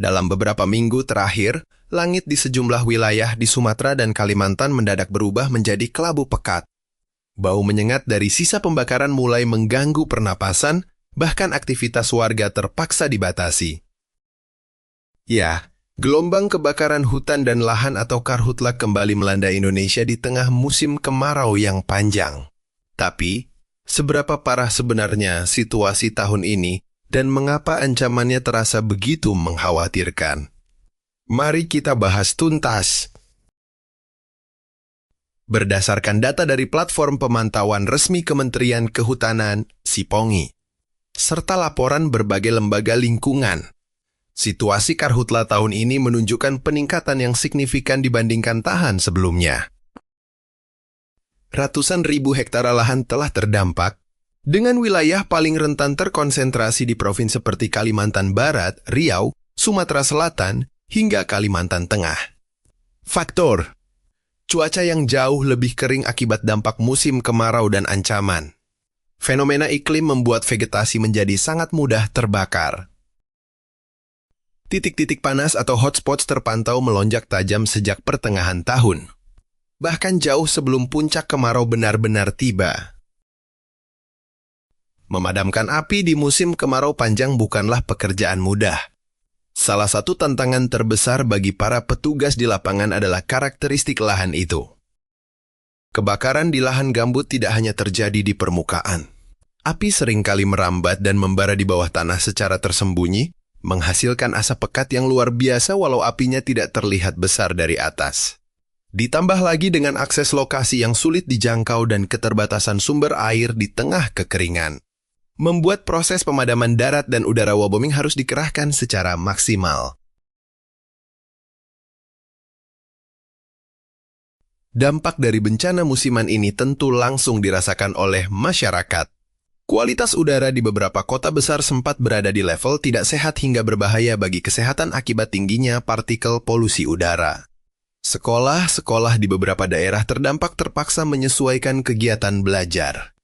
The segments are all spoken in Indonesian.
Dalam beberapa minggu terakhir, langit di sejumlah wilayah di Sumatera dan Kalimantan mendadak berubah menjadi kelabu pekat. Bau menyengat dari sisa pembakaran mulai mengganggu pernapasan, bahkan aktivitas warga terpaksa dibatasi. Ya, gelombang kebakaran hutan dan lahan atau karhutla kembali melanda Indonesia di tengah musim kemarau yang panjang. Tapi, seberapa parah sebenarnya situasi tahun ini dan mengapa ancamannya terasa begitu mengkhawatirkan? Mari kita bahas tuntas. Berdasarkan data dari platform pemantauan resmi Kementerian Kehutanan, SIPONGI, serta laporan berbagai lembaga lingkungan, situasi karhutla tahun ini menunjukkan peningkatan yang signifikan dibandingkan tahun sebelumnya. Ratusan ribu hektare lahan telah terdampak, dengan wilayah paling rentan terkonsentrasi di provinsi seperti Kalimantan Barat, Riau, Sumatera Selatan, hingga Kalimantan Tengah. Faktor: cuaca yang jauh lebih kering akibat dampak musim kemarau dan ancaman. Fenomena iklim membuat vegetasi menjadi sangat mudah terbakar. Titik-titik panas atau hotspots terpantau melonjak tajam sejak pertengahan tahun, bahkan jauh sebelum puncak kemarau benar-benar tiba. Memadamkan api di musim kemarau panjang bukanlah pekerjaan mudah. Salah satu tantangan terbesar bagi para petugas di lapangan adalah karakteristik lahan itu. Kebakaran di lahan gambut tidak hanya terjadi di permukaan. Api seringkali merambat dan membara di bawah tanah secara tersembunyi, menghasilkan asap pekat yang luar biasa walau apinya tidak terlihat besar dari atas. Ditambah lagi dengan akses lokasi yang sulit dijangkau dan keterbatasan sumber air di tengah kekeringan, membuat proses pemadaman darat dan udara wabombing harus dikerahkan secara maksimal. Dampak dari bencana musiman ini tentu langsung dirasakan oleh masyarakat. Kualitas udara di beberapa kota besar sempat berada di level tidak sehat hingga berbahaya bagi kesehatan akibat tingginya partikel polusi udara. Sekolah-sekolah di beberapa daerah terdampak terpaksa menyesuaikan kegiatan belajar.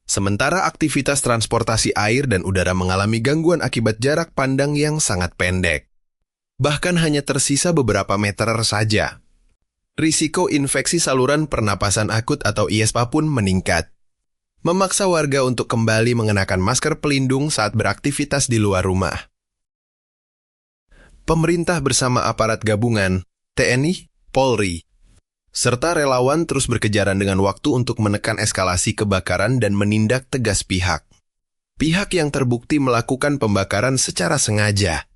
Sementara aktivitas transportasi air dan udara mengalami gangguan akibat jarak pandang yang sangat pendek. Bahkan hanya tersisa beberapa meter saja. Risiko infeksi saluran pernapasan akut atau ISPA pun meningkat, memaksa warga untuk kembali mengenakan masker pelindung saat beraktivitas di luar rumah. Pemerintah bersama aparat gabungan, TNI, Polri, serta relawan terus berkejaran dengan waktu untuk menekan eskalasi kebakaran dan menindak tegas pihak yang terbukti melakukan pembakaran secara sengaja.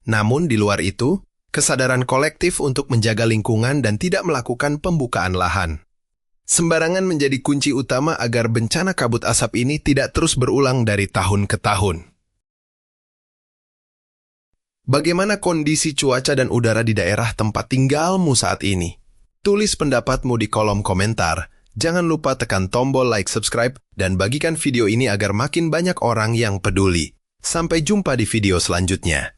Namun di luar itu, kesadaran kolektif untuk menjaga lingkungan dan tidak melakukan pembukaan lahan sembarangan menjadi kunci utama agar bencana kabut asap ini tidak terus berulang dari tahun ke tahun. Bagaimana kondisi cuaca dan udara di daerah tempat tinggalmu saat ini? Tulis pendapatmu di kolom komentar. Jangan lupa tekan tombol like, subscribe, dan bagikan video ini agar makin banyak orang yang peduli. Sampai jumpa di video selanjutnya.